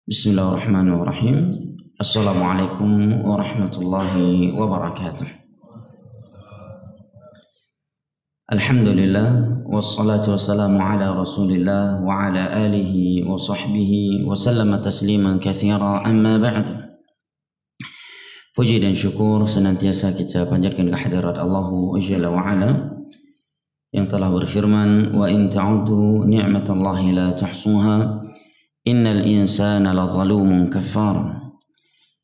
Bismillahirrahmanirrahim. Assalamualaikum warahmatullahi wabarakatuh. Alhamdulillah wassalatu wassalamu ala Rasulillah wa ala alihi wa sahbihi wa sallama tasliman katsira, amma ba'd. Puji dan syukur senantiasa kita panjatkan kehadirat Allah Jalla wa Ala yang telah berfirman, wa in ta'uddu ni'matallahi la tahsuha innal insana lazalumun kafar.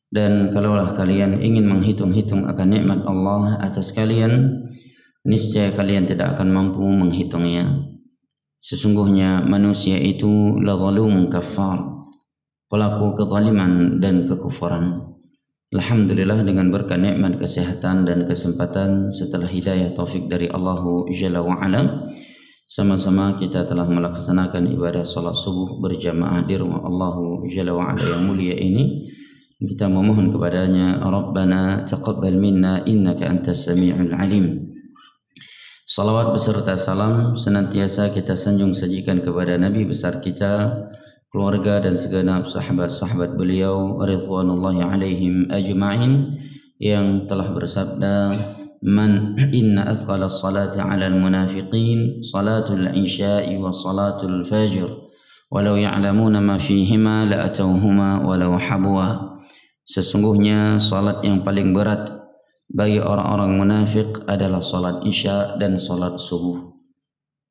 Dan kalaulah kalian ingin menghitung-hitung akan nikmat Allah atas kalian, niscaya kalian tidak akan mampu menghitungnya. Sesungguhnya manusia itu lazalumun kafar, pelaku kezaliman dan kekufuran. Alhamdulillah, dengan berkat nikmat kesehatan dan kesempatan setelah hidayah taufik dari Allah Jalla wa Ala, sama-sama kita telah melaksanakan ibadah salat subuh berjamaah di rumah Allah Jalla wa Ala yang mulia ini. Kita memohon kepadanya, Rabbana taqabbal minna innaka antas sami'ul alim. Salawat beserta salam senantiasa kita sanjung sajikan kepada Nabi besar kita, keluarga dan segenap sahabat-sahabat beliau ridwanullahi alaihim ajma'in, yang telah bersabda, man inna athqala as-salati 'ala al-munafiqin salatul isya'i wa salatul fajr walau ya'lamuna ma fihima la atawhuma walau habwa. Sesungguhnya salat yang paling berat bagi orang-orang munafik adalah salat isya dan salat subuh.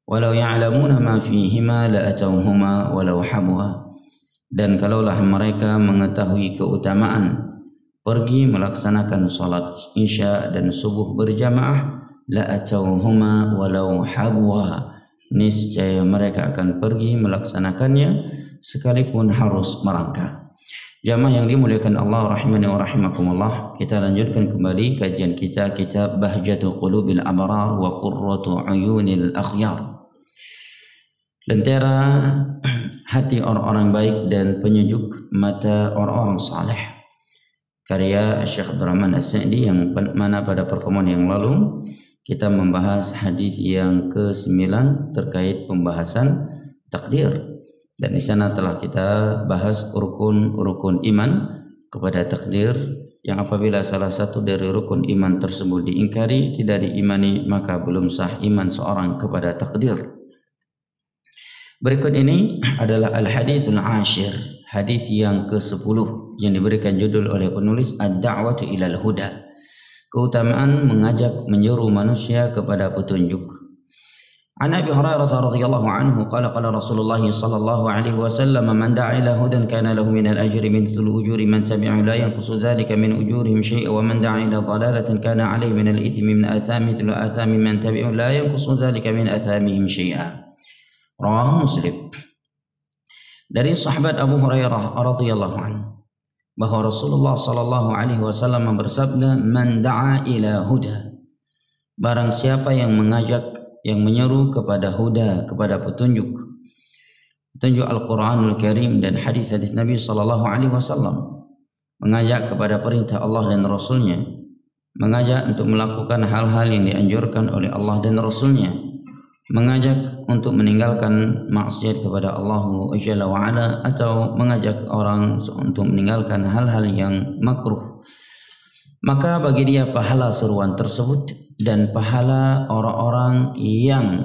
Walau ya'lamuna ma fihima la atawhuma walau habwa. Dan kalaulah mereka mengetahui keutamaan pergi melaksanakan salat isya dan subuh berjamaah, la atawhuma walau habwa, niscaya mereka akan pergi melaksanakannya sekalipun harus merangkak. Jamaah yang dimuliakan Allah rahimani wa rahimakumullah, kita lanjutkan kembali kajian kita kitab Bahjatul Qulubil Abrar wa Qurratu Uyunil Akhyar, lentera hati orang-orang baik dan penyejuk mata orang-orang saleh, karya Syekh Abdurrahman As-Sa'di, yang mana pada pertemuan yang lalu kita membahas hadis yang ke-9 terkait pembahasan takdir. Dan di sana telah kita bahas rukun-rukun iman kepada takdir, yang apabila salah satu dari rukun iman tersebut diingkari, tidak diimani, maka belum sah iman seorang kepada takdir. Berikut ini adalah al-hadithul ashir, hadis yang ke-10 yang diberikan judul oleh penulis ad-da'watu ilal huda, keutamaan mengajak menyeru manusia kepada petunjuk. An Abi Hurairah radhiyallahu anhu qala qala Rasulullah sallallahu alaihi wasallam, man da'a ila hudan kana lahu min al-ajri mithlu ujuri man tabi'ahu la yanqusu dhalika min ujurihim shay'a wa man da'a ila dhalalatin kana alayhi min al-ithmi min athami mithlu athami man tabi'ahu la yanqusu dhalika min athamihim shay'a. Rawahu Muslim. Dari sahabat Abu Hurairah radhiyallahu anhu bahwa Rasulullah sallallahu alaihi wasallam bersabda, man da'a ila huda, barang siapa yang mengajak, yang menyeru kepada huda, kepada petunjuk Al-Quranul Karim dan hadis-hadis Nabi sallallahu alaihi wasallam, mengajak kepada perintah Allah dan Rasulnya, mengajak untuk melakukan hal-hal yang dianjurkan oleh Allah dan Rasulnya, mengajak untuk meninggalkan maksiat kepada Allah Jalla wa Ala, atau mengajak orang untuk meninggalkan hal-hal yang makruh, maka bagi dia pahala seruan tersebut dan pahala orang-orang yang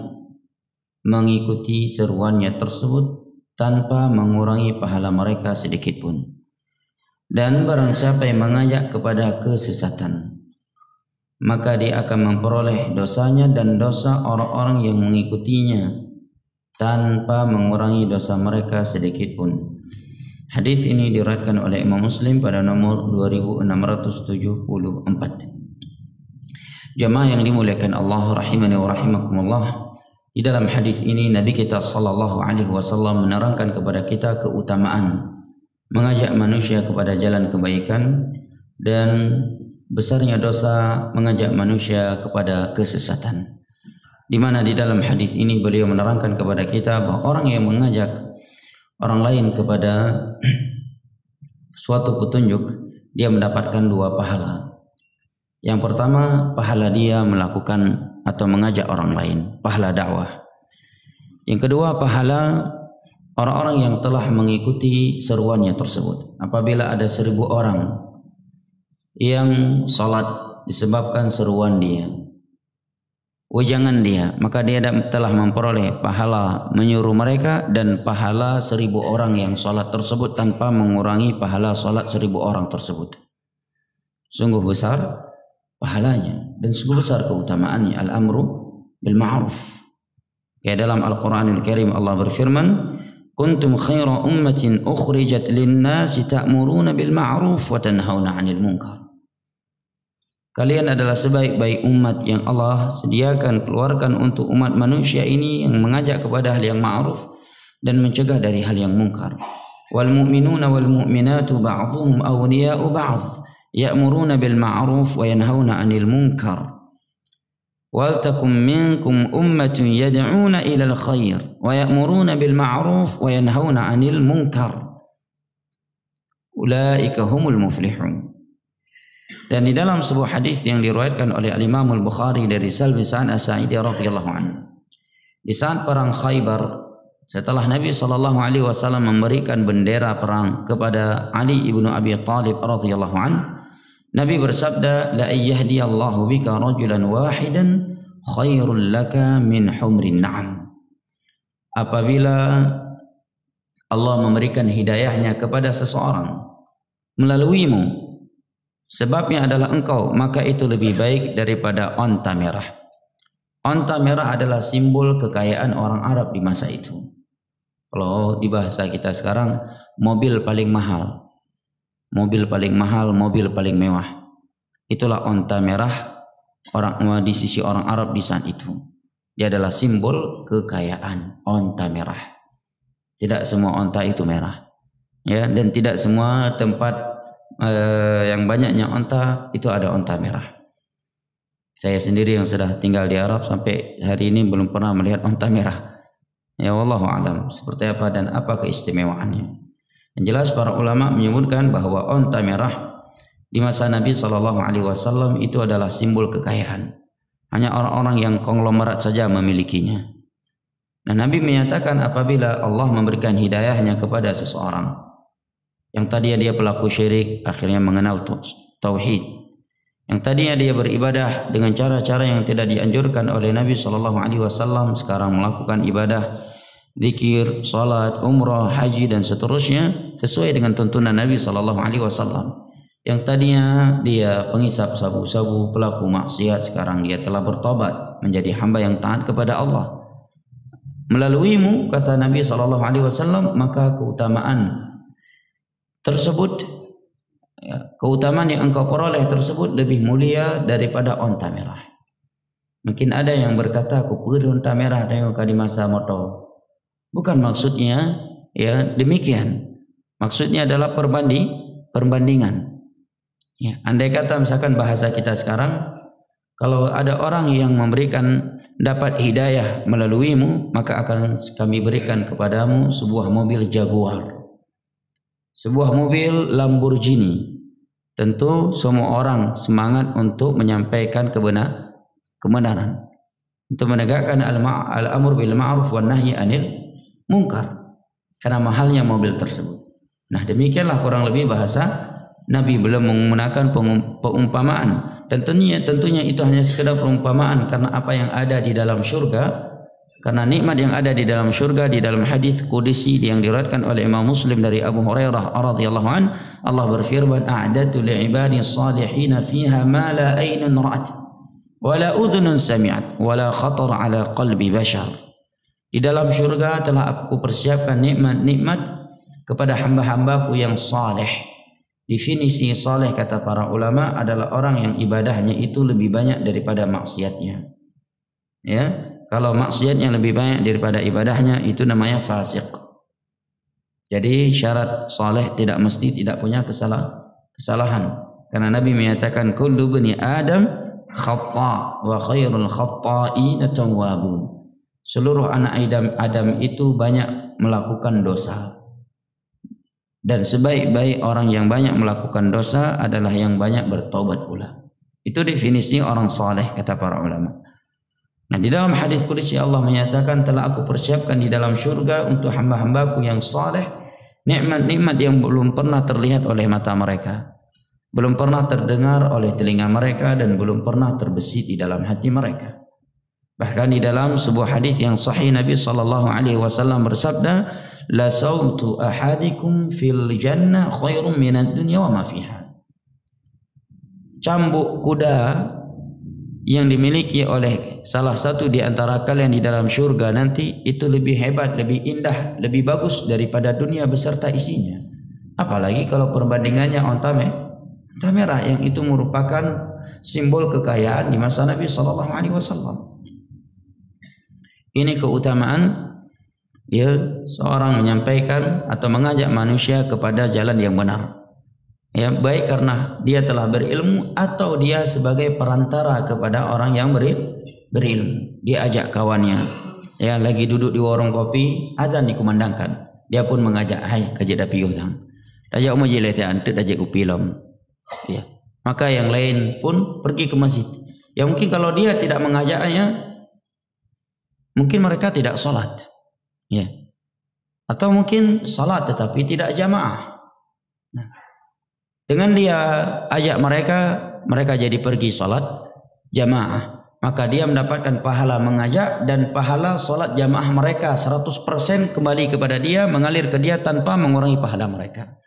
mengikuti seruannya tersebut tanpa mengurangi pahala mereka sedikit pun. Dan barang siapa yang mengajak kepada kesesatan, maka dia akan memperoleh dosanya dan dosa orang-orang yang mengikutinya tanpa mengurangi dosa mereka sedikit pun. Hadis ini diriwayatkan oleh Imam Muslim pada nomor 2674. Jamaah yang dimuliakan Allah rahimani wa rahimakumullah, di dalam hadis ini Nabi kita sallallahu alaihi wasallam menerangkan kepada kita keutamaan mengajak manusia kepada jalan kebaikan dan besarnya dosa mengajak manusia kepada kesesatan. Di mana di dalam hadis ini beliau menerangkan kepada kita bahwa orang yang mengajak orang lain kepada suatu petunjuk, dia mendapatkan 2 pahala. Yang pertama, pahala dia melakukan atau mengajak orang lain, pahala dakwah. Yang kedua, pahala orang-orang yang telah mengikuti seruannya tersebut. Apabila ada 1000 orang yang salat disebabkan seruan dia, wejangan dia, maka dia telah memperoleh pahala menyuruh mereka dan pahala 1000 orang yang salat tersebut tanpa mengurangi pahala salat 1000 orang tersebut. Sungguh besar pahalanya dan sungguh besar keutamaannya. Al-amru bil ma'ruf. Kayak dalam Al-Qur'anul Karim Allah berfirman, "Kuntum khaira ummatin ukhrijat lin-nasi ta'muruna bil ma'ruf wa tanhauna 'anil munkar." Kalian adalah sebaik-baik umat yang Allah sediakan, keluarkan untuk umat manusia ini, yang mengajak kepada hal yang ma'ruf dan mencegah dari hal yang munkar. Wal mu'minuna wal mu'minatu ba'dhuhum awliya'u ba'd, ya'muruna bil ma'ruf wa yanhauna 'anil munkar. Wal takum minkum ummatun yad'una ilal khair wa ya'muruna bil ma'ruf wa yanhauna 'anil munkar. Ulaika humul muflihun. Dan di dalam sebuah hadis yang diriwayatkan oleh Al-Imam Al-Bukhari dari Sahl bin Sa'ad As-Sa'idi radhiyallahu anhu, di saat perang Khaybar, setelah Nabi SAW memberikan bendera perang kepada Ali ibnu Abi Thalib radhiyallahu anhu, Nabi bersabda, "La yahdiyallahu bika rajulan wahidan khairul laka min humrin na'am." Apabila Allah memberikan hidayahnya kepada seseorang melaluimu, sebabnya adalah engkau, maka itu lebih baik daripada onta merah. Onta merah adalah simbol kekayaan orang Arab di masa itu. Kalau di bahasa kita sekarang, mobil paling mahal, mobil paling mahal, mobil paling mewah. Itulah onta merah di sisi orang Arab di saat itu. Dia adalah simbol kekayaan, onta merah. Tidak semua onta itu merah, ya, dan tidak semua tempat yang banyaknya onta itu ada onta merah. Saya sendiri yang sudah tinggal di Arab sampai hari ini belum pernah melihat onta merah. Ya, wallahu alam seperti apa dan apa keistimewaannya. Yang jelas para ulama menyebutkan bahwa onta merah di masa Nabi SAW itu adalah simbol kekayaan. Hanya orang-orang yang konglomerat saja memilikinya. Nah, Nabi menyatakan apabila Allah memberikan hidayahnya kepada seseorang yang tadinya dia pelaku syirik, akhirnya mengenal tauhid. Yang tadinya dia beribadah dengan cara-cara yang tidak dianjurkan oleh Nabi SAW, sekarang melakukan ibadah, zikir, salat, umrah, haji dan seterusnya sesuai dengan tuntunan Nabi SAW. Yang tadinya dia penghisap sabu-sabu, pelaku maksiat, sekarang dia telah bertobat menjadi hamba yang taat kepada Allah. Melaluimu, kata Nabi SAW, maka keutamaan tersebut, keutamaan yang engkau peroleh tersebut lebih mulia daripada onta merah. Mungkin ada yang berkata, aku pergi onta merah tengok di masa motor. Bukan maksudnya ya demikian. Maksudnya adalah perbandingan. Ya, andai kata misalkan bahasa kita sekarang, kalau ada orang yang memberikan dapat hidayah melaluimu, maka akan kami berikan kepadamu sebuah mobil Jaguar, sebuah mobil Lamborghini. Tentu semua orang semangat untuk menyampaikan kebenaran, untuk menegakkan al-amr bil ma'ruf wan nahyi anil munkar, karena mahalnya mobil tersebut. Nah, demikianlah kurang lebih bahasa Nabi, belum menggunakan pengumpamaan, dan tentunya itu hanya sekedar perumpamaan karena apa yang ada di dalam surga. Karena nikmat yang ada di dalam surga, di dalam hadis qudsi yang diriwayatkan oleh Imam Muslim dari Abu Hurairah radhiyallahu an, Allah berfirman, "A'dadtu li'ibadi shalihin fiha ma la aynun ra'at wa la udhunun sami'at wa la khatar 'ala qalbi bashar." Di dalam surga telah aku persiapkan nikmat-nikmat kepada hamba-hambaku yang saleh. Definisi saleh kata para ulama adalah orang yang ibadahnya itu lebih banyak daripada maksiatnya. Ya, kalau maksiatnya lebih banyak daripada ibadahnya itu namanya fasik. Jadi syarat saleh tidak mesti tidak punya kesalahan. Karena Nabi menyatakan kullu bani Adam khata' wa khairul khata'ina tawwabun. Seluruh anak Adam itu banyak melakukan dosa. Dan sebaik-baik orang yang banyak melakukan dosa adalah yang banyak bertobat pula. Itu definisi orang saleh kata para ulama. Nah, di dalam hadis qudsi Allah menyatakan, telah aku persiapkan di dalam surga untuk hamba-hambaku yang saleh nikmat-nikmat yang belum pernah terlihat oleh mata mereka, belum pernah terdengar oleh telinga mereka, dan belum pernah terbesit di dalam hati mereka. Bahkan di dalam sebuah hadis yang sahih Nabi sallallahu alaihi wasallam bersabda, la sautu ahadikum fil jannah khairum minad dunya wa ma fiha. Cambuk kuda yang dimiliki oleh salah satu di antara kalian di dalam surga nanti itu lebih hebat, lebih indah, lebih bagus daripada dunia beserta isinya. Apalagi kalau perbandingannya onta merah yang itu merupakan simbol kekayaan di masa Nabi sallallahu alaihi wasallam. Ini keutamaan ya seorang menyampaikan atau mengajak manusia kepada jalan yang benar. Ya, baik karena dia telah berilmu atau dia sebagai perantara kepada orang yang berilmu. Dia ajak kawannya, ya lagi duduk di warung kopi, azan dikumandangkan. Dia pun mengajak, hai kajak dapi utang. Ajak majelis ya antet ajak upilom. Ya. Maka yang lain pun pergi ke masjid. Ya mungkin kalau dia tidak mengajaknya, mungkin mereka tidak sholat, ya, atau mungkin sholat tetapi tidak jamaah. Nah, dengan dia ajak mereka jadi pergi sholat jamaah, maka dia mendapatkan pahala mengajak dan pahala sholat jamaah mereka 100% kembali kepada dia, mengalir ke dia tanpa mengurangi pahala mereka.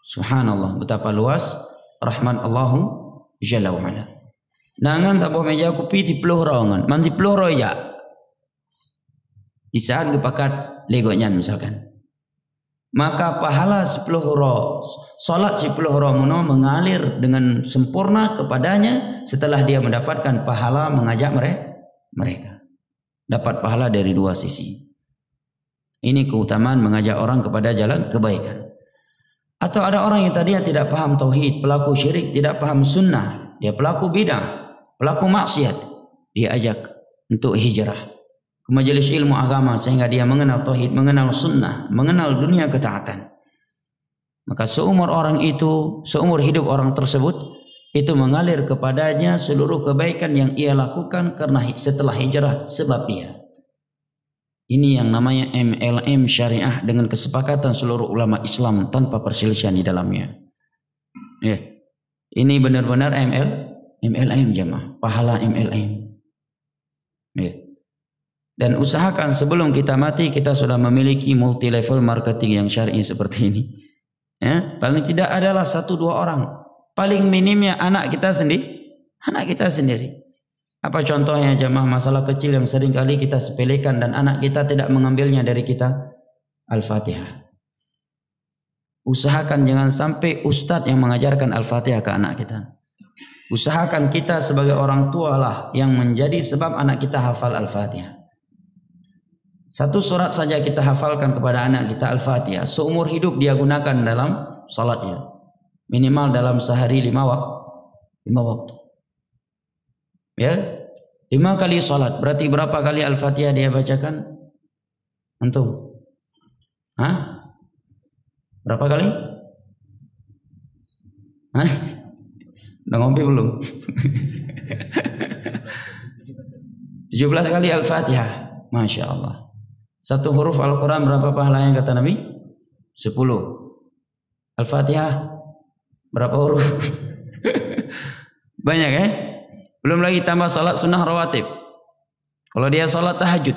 Subhanallah, betapa luas rahmat Allahu Jalla wa Ala. Nangan tak boleh meja kopi di peluh rongan, mandi peluh roya. Di saat kepakat legonya misalkan, maka pahala 10 roh, solat 10 roh muno mengalir dengan sempurna kepadanya setelah dia mendapatkan pahala mengajak mereka. Dapat pahala dari dua sisi. Ini keutamaan mengajak orang kepada jalan kebaikan. Atau ada orang yang tadinya tidak paham tauhid, pelaku syirik, tidak paham sunnah, dia pelaku bidah, pelaku maksiat, dia ajak untuk hijrah ke majelis ilmu agama sehingga dia mengenal tauhid, mengenal sunnah, mengenal dunia ketaatan. Maka seumur hidup orang tersebut itu mengalir kepadanya seluruh kebaikan yang ia lakukan karena setelah hijrah sebab dia. Ini yang namanya MLM syariah dengan kesepakatan seluruh ulama Islam tanpa perselisihan di dalamnya. Ya. Ini benar-benar MLM jemaah, pahala MLM. Ya. Dan usahakan sebelum kita mati kita sudah memiliki multi level marketing yang syar'i seperti ini. Ya, paling tidak adalah 1-2 orang. Paling minimnya anak kita sendiri. Apa contohnya jemaah masalah kecil yang sering kali kita sepelekan dan anak kita tidak mengambilnya dari kita? Al-Fatihah. Usahakan jangan sampai ustadz yang mengajarkan Al-Fatihah ke anak kita. Usahakan kita sebagai orang tua lah yang menjadi sebab anak kita hafal Al-Fatihah. 1 surat saja kita hafalkan kepada anak kita Al-Fatihah, seumur hidup dia gunakan dalam salatnya. Minimal dalam sehari 5 waktu. Ya, 5 kali salat. Berarti berapa kali Al-Fatihah dia bacakan? Antum? Hah? Berapa kali? Hah? Udah ngopi belum? 17 kali Al-Fatihah. Masya Allah. 1 huruf Al-Quran berapa pahalanya kata Nabi? 10. Al-Fatihah berapa huruf? Banyak ya? Belum lagi tambah salat sunnah rawatib. Kalau dia salat tahajud,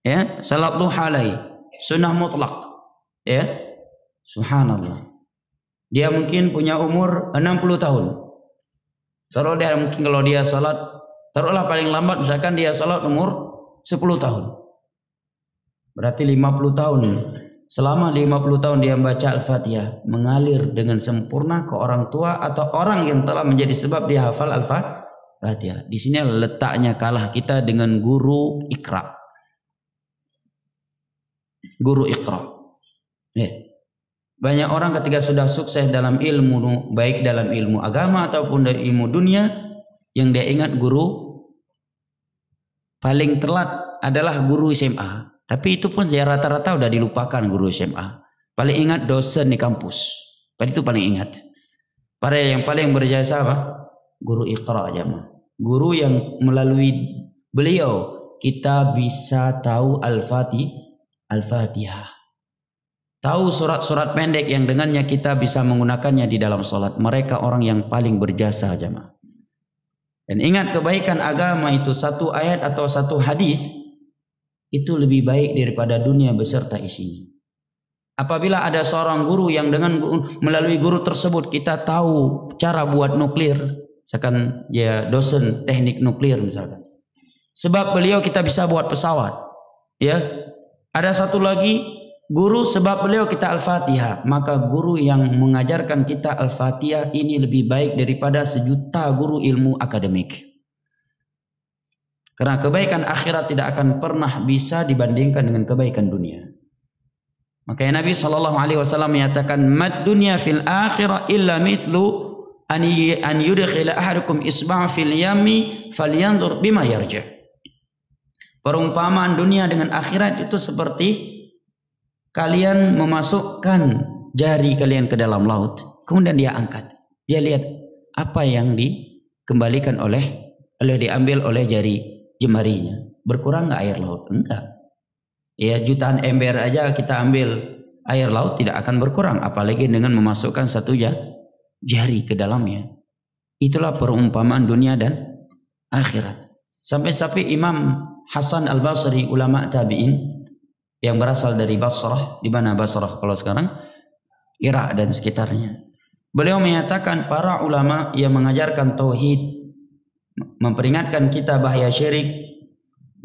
ya, salat duha lagi, sunnah mutlak, ya, subhanallah. Dia mungkin punya umur 60 tahun. Kalau dia salat, taruhlah paling lambat misalkan dia salat umur 10 tahun. Berarti 50 tahun. Selama 50 tahun dia membaca Al-Fatihah, mengalir dengan sempurna ke orang tua atau orang yang telah menjadi sebab dia hafal Al-Fatihah. Di sini letaknya kalah kita dengan guru Iqra. Guru Iqra. Ya. Banyak orang ketika sudah sukses dalam ilmu, baik dalam ilmu agama ataupun dari ilmu dunia, yang dia ingat guru paling telat adalah guru SMA. Tapi itu pun ya rata-rata udah dilupakan guru SMA. Paling ingat dosen di kampus. Itu paling ingat. Pada yang paling berjasa apa? Guru Iqra jemaah. Guru yang melalui beliau kita bisa tahu Al-Fatihah. Tahu surat-surat pendek yang dengannya kita bisa menggunakannya di dalam sholat. Mereka orang yang paling berjasa, jemaah. Dan ingat, kebaikan agama itu satu ayat atau satu hadis itu lebih baik daripada dunia beserta isinya. Apabila ada seorang guru yang dengan melalui guru tersebut kita tahu cara buat nuklir, misalkan ya dosen teknik nuklir misalkan. Sebab beliau kita bisa buat pesawat. Ya. Ada satu lagi guru, sebab beliau kita Al-Fatihah. Maka guru yang mengajarkan kita Al-Fatihah ini lebih baik daripada 1.000.000 guru ilmu akademik. Karena kebaikan akhirat tidak akan pernah bisa dibandingkan dengan kebaikan dunia. Makanya Nabi SAW menyatakan, "Mad dunya fil akhirah illa mithlu an yudkhila ahadukum isba'a fil yami falyanzur bima yarja'." Perumpamaan dunia dengan akhirat itu seperti kalian memasukkan jari kalian ke dalam laut, kemudian dia angkat. Dia lihat apa yang dikembalikan diambil oleh jari jemarinya. Berkurang nggak air laut? Enggak. Ya, jutaan ember aja kita ambil, air laut tidak akan berkurang, apalagi dengan memasukkan satu jari ke dalamnya. Itulah perumpamaan dunia dan akhirat. Sampai-sampai Imam Hasan Al-Basri, ulama tabi'in yang berasal dari Basrah, di mana Basrah kalau sekarang? Irak dan sekitarnya. Beliau menyatakan para ulama yang mengajarkan tauhid, memperingatkan kita bahaya syirik,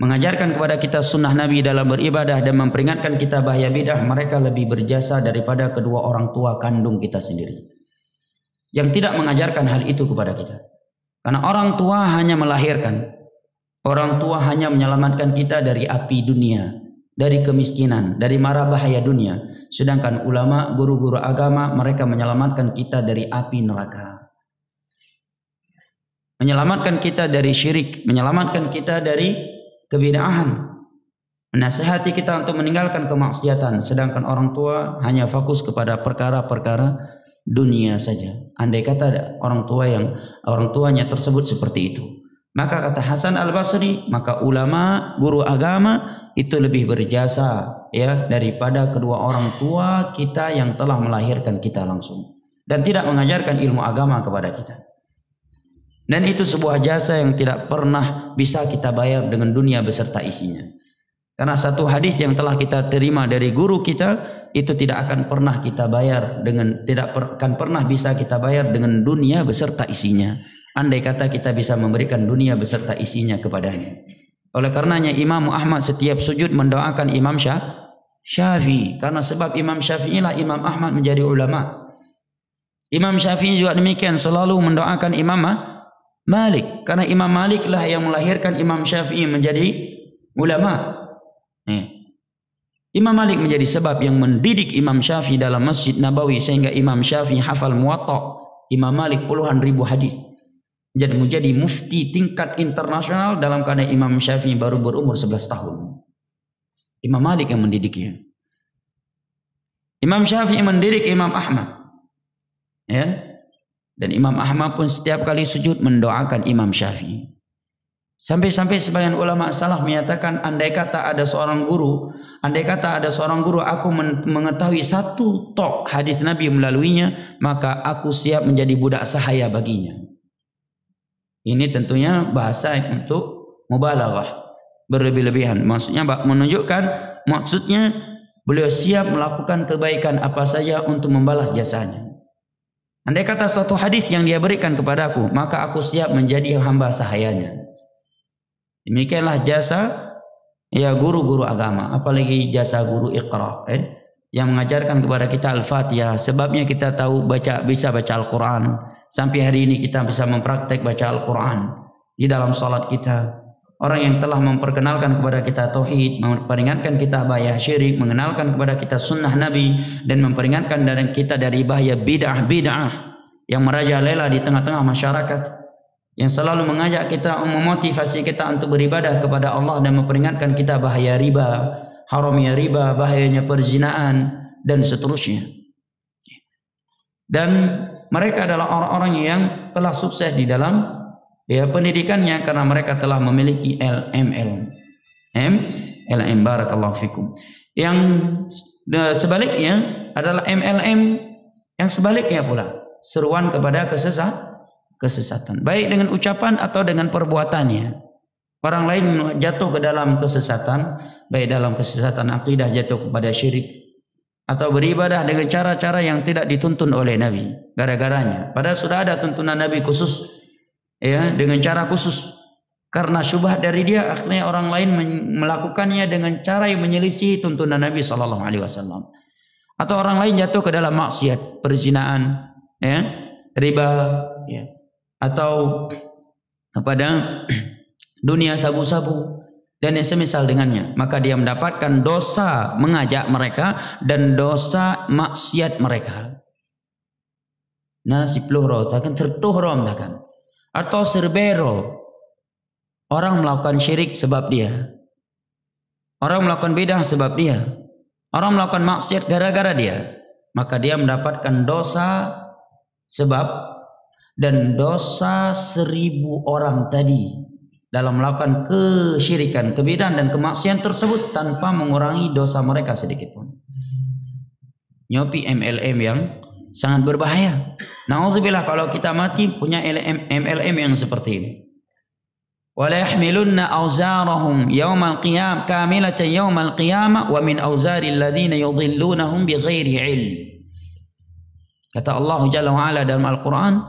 mengajarkan kepada kita sunnah Nabi dalam beribadah, dan memperingatkan kita bahaya bidah, mereka lebih berjasa daripada kedua orang tua kandung kita sendiri yang tidak mengajarkan hal itu kepada kita. Karena orang tua hanya melahirkan, orang tua hanya menyelamatkan kita dari api dunia, dari kemiskinan, dari mara bahaya dunia. Sedangkan ulama, guru-guru agama, mereka menyelamatkan kita dari api neraka, menyelamatkan kita dari syirik, menyelamatkan kita dari kebid'ahan, menasihati kita untuk meninggalkan kemaksiatan. Sedangkan orang tua hanya fokus kepada perkara-perkara dunia saja. Andai kata orang tuanya tersebut seperti itu, maka kata Hasan Al-Basri, maka ulama, guru agama itu lebih berjasa ya daripada kedua orang tua kita yang telah melahirkan kita langsung dan tidak mengajarkan ilmu agama kepada kita. Dan itu sebuah jasa yang tidak pernah bisa kita bayar dengan dunia beserta isinya. Karena satu hadis yang telah kita terima dari guru kita itu tidak akan pernah kita bayar akan pernah bisa kita bayar dengan dunia beserta isinya. Andai kata kita bisa memberikan dunia beserta isinya kepadanya. Oleh karenanya Imam Ahmad setiap sujud mendoakan Imam Syafi'i, karena sebab Imam Syafi'i lah Imam Ahmad menjadi ulama. Imam Syafi'i juga demikian selalu mendoakan Imam Malik, karena Imam Malik lah yang melahirkan Imam Syafi'i menjadi ulama. Imam Malik menjadi sebab yang mendidik Imam Syafi'i dalam Masjid Nabawi sehingga Imam Syafi'i hafal Muwatta. Imam Malik puluhan ribu hadis. Jadi menjadi mufti tingkat internasional dalam keadaan Imam Syafi'i baru berumur 11 tahun. Imam Malik yang mendidiknya. Imam Syafi'i mendidik Imam Ahmad. Ya. Dan Imam Ahmad pun setiap kali sujud mendoakan Imam Syafi'i. Sampai-sampai sebagian ulama salaf menyatakan, andai kata ada seorang guru aku mengetahui satu tok hadis Nabi melaluinya, maka aku siap menjadi budak sahaya baginya. Ini tentunya bahasa untuk mubalaghah, berlebih-lebihan. Maksudnya beliau siap melakukan kebaikan apa saja untuk membalas jasanya. Andai kata suatu hadis yang dia berikan kepadaku, maka aku siap menjadi hamba sahayanya. Demikianlah jasa ya guru-guru agama, apalagi jasa guru Iqra yang mengajarkan kepada kita Al-Fatihah. Sebabnya kita tahu bisa baca Al-Quran. Sampai hari ini kita bisa mempraktek baca Al-Quran di dalam salat kita. Orang yang telah memperkenalkan kepada kita tauhid, memperingatkan kita bahaya syirik, mengenalkan kepada kita sunnah Nabi, dan memperingatkan kita dari bahaya bid'ah yang merajalela di tengah-tengah masyarakat, yang selalu mengajak kita, memotivasi kita untuk beribadah kepada Allah, dan memperingatkan kita bahaya riba, haramnya riba, bahayanya perzinaan, dan seterusnya. Dan mereka adalah orang-orang yang telah sukses di dalam ya pendidikannya, karena mereka telah memiliki LLM, barakallahu fikum. Yang sebaliknya adalah MLM yang sebaliknya pula, seruan kepada kesesatan, baik dengan ucapan atau dengan perbuatannya. Orang lain jatuh ke dalam kesesatan, baik dalam kesesatan akidah, jatuh kepada syirik, atau beribadah dengan cara-cara yang tidak dituntun oleh Nabi gara-garanya. Padahal sudah ada tuntunan Nabi khusus, ya, dengan cara khusus. Karena syubhat dari dia, akhirnya orang lain melakukannya dengan cara yang menyelisih tuntunan Nabi SAW. Atau orang lain jatuh ke dalam maksiat, perzinaan, ya, riba, ya, atau kepada dunia sabu-sabu dan yang semisal dengannya, maka dia mendapatkan dosa mengajak mereka dan dosa maksiat mereka. Nasib luhro takkan tertuhrom takkan, atau serbero, orang melakukan syirik sebab dia, orang melakukan bidah sebab dia, orang melakukan maksiat gara-gara dia, maka dia mendapatkan dosa sebab dan dosa 1000 orang tadi dalam melakukan kesyirikan, kebidahan dan kemaksiatan tersebut tanpa mengurangi dosa mereka sedikit pun. Nyopi MLM yang sangat berbahaya. Nauzubillah kalau kita mati punya MLM yang seperti ini. Wala yahmilunna awzarahum yawmal qiyamah kamilatan yawmal qiyamah wa min awzaril ladzina yudhillunahum bighairi ilm. Kata Allah Jalla wa Ala dalam Al-Qur'an,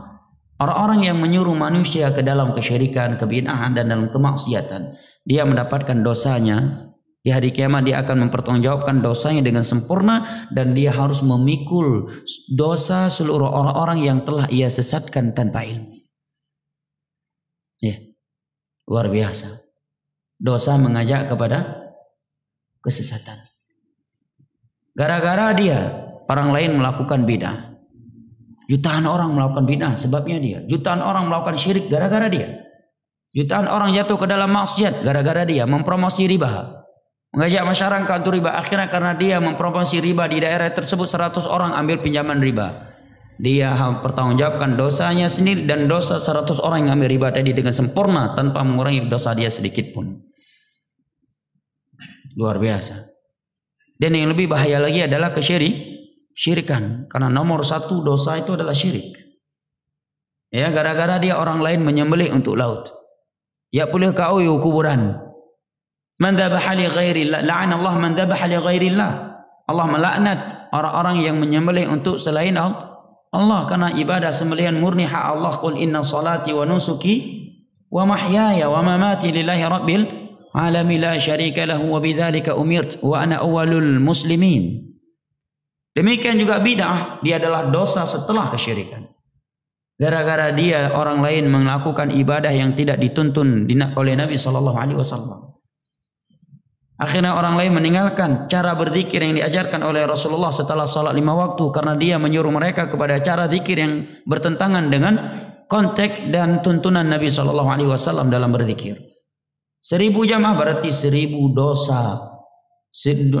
orang-orang yang menyuruh manusia ke dalam kesyirikan, kebid'ahan dan dalam kemaksiatan, dia mendapatkan dosanya. Di hari kiamat dia akan mempertanggungjawabkan dosanya dengan sempurna, dan dia harus memikul dosa seluruh orang-orang yang telah ia sesatkan tanpa ilmu. Ya, luar biasa. Dosa mengajak kepada kesesatan. Gara-gara dia, orang lain melakukan bid'ah. Jutaan orang melakukan bid'ah sebabnya dia. Jutaan orang melakukan syirik gara-gara dia. Jutaan orang jatuh ke dalam maksiat gara-gara dia mempromosi riba. Mengajak masyarakat untuk riba. Akhirnya karena dia mempromosi riba di daerah tersebut 100 orang ambil pinjaman riba. Dia pertanggungjawabkan dosanya sendiri dan dosa 100 orang yang ambil riba tadi dengan sempurna tanpa mengurangi dosa dia sedikit pun. Luar biasa. Dan yang lebih bahaya lagi adalah kesyirikan, karena nomor 1 dosa itu adalah syirik. Ya, gara-gara dia orang lain menyembelih untuk laut. Ya boleh kau kuburan. Man dzabaha li ghairillah, la'ana Allah man dzabaha li ghairillah. Allah melaknat orang-orang yang menyembelih untuk selain Allah, karena ibadah sembelihan murni hak Allah. Qul inna salati wa nusuki wa mahyaya wa mamati lillahi rabbil alamin la syarika lahu wa bidzalika umirt wa ana awwalul muslimin. Demikian juga bid'ah, dia adalah dosa setelah kesyirikan. Gara-gara dia orang lain melakukan ibadah yang tidak dituntun oleh Nabi SAW. Akhirnya orang lain meninggalkan cara berzikir yang diajarkan oleh Rasulullah setelah salat 5 waktu, karena dia menyuruh mereka kepada cara zikir yang bertentangan dengan konteks dan tuntunan Nabi SAW dalam berzikir. 1000 jamaah berarti 1000 dosa.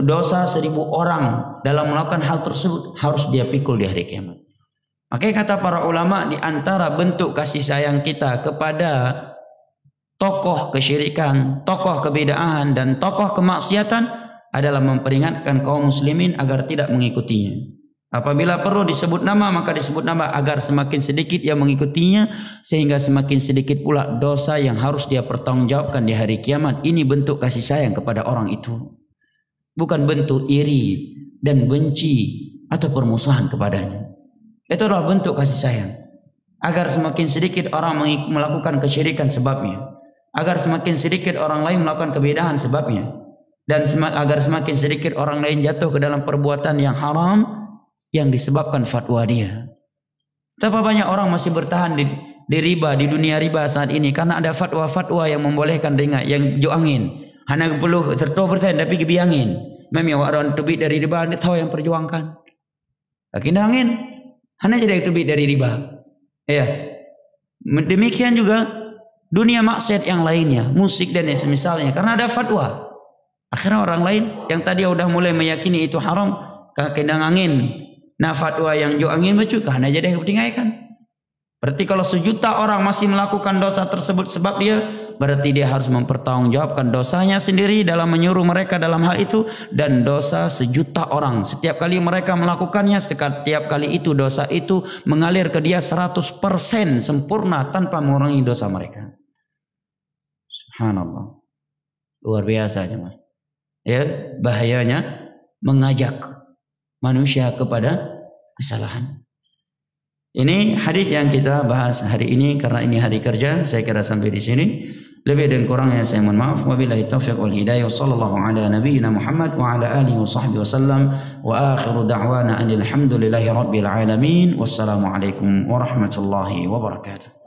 Dosa 1000 orang dalam melakukan hal tersebut harus dia pikul di hari kiamat. Makanya kata para ulama, di antara bentuk kasih sayang kita kepada tokoh kesyirikan, tokoh kebid'ahan dan tokoh kemaksiatan adalah memperingatkan kaum muslimin agar tidak mengikutinya. Apabila perlu disebut nama, maka disebut nama agar semakin sedikit yang mengikutinya, sehingga semakin sedikit pula dosa yang harus dia pertanggungjawabkan di hari kiamat. Ini bentuk kasih sayang kepada orang itu. Bukan bentuk iri dan benci atau permusuhan kepadanya. Itu adalah bentuk kasih sayang. Agar semakin sedikit orang melakukan kesyirikan sebabnya. Agar semakin sedikit orang lain melakukan kebidahan sebabnya. Dan agar semakin sedikit orang lain jatuh ke dalam perbuatan yang haram yang disebabkan fatwa dia. Betapa banyak orang masih bertahan di riba, di dunia riba saat ini, karena ada fatwa-fatwa yang membolehkan ringat, yang jo angin. Hana perlu tertua bertahan tapi kebiangin. Memi orang tubik dari riba, anda tahu yang perjuangkan. Lakin angin, hana jadi tubik dari riba. Ya, demikian juga dunia maksiat yang lainnya, musik dan yang semisalnya, karena ada fatwa. Akhirnya orang lain yang tadi sudah mulai meyakini itu haram, kendang angin. Nah fatwa yang jo angin bacu, karena jadi kepentingan kan. Berarti kalau 1 juta orang masih melakukan dosa tersebut sebab dia, berarti dia harus mempertanggungjawabkan dosanya sendiri dalam menyuruh mereka dalam hal itu, dan dosa 1 juta orang. Setiap kali mereka melakukannya, setiap kali itu dosa itu mengalir ke dia 100% sempurna tanpa mengurangi dosa mereka. Subhanallah. Luar biasa jemaah. Ya, bahayanya mengajak manusia kepada kesalahan. Ini hadis yang kita bahas hari ini karena ini hari kerja. Saya kira sampai di sini. Lebih dan kurangnya saya mohon maaf. Wabillahi taufiq wal hidayah. Sallallahu ala nabiyyina Muhammad wa ala alihi wa sahbihi wasallam. Wa akhiru da'wana anil hamdulillahi rabbil alamin. Wassalamualaikum warahmatullahi wabarakatuh.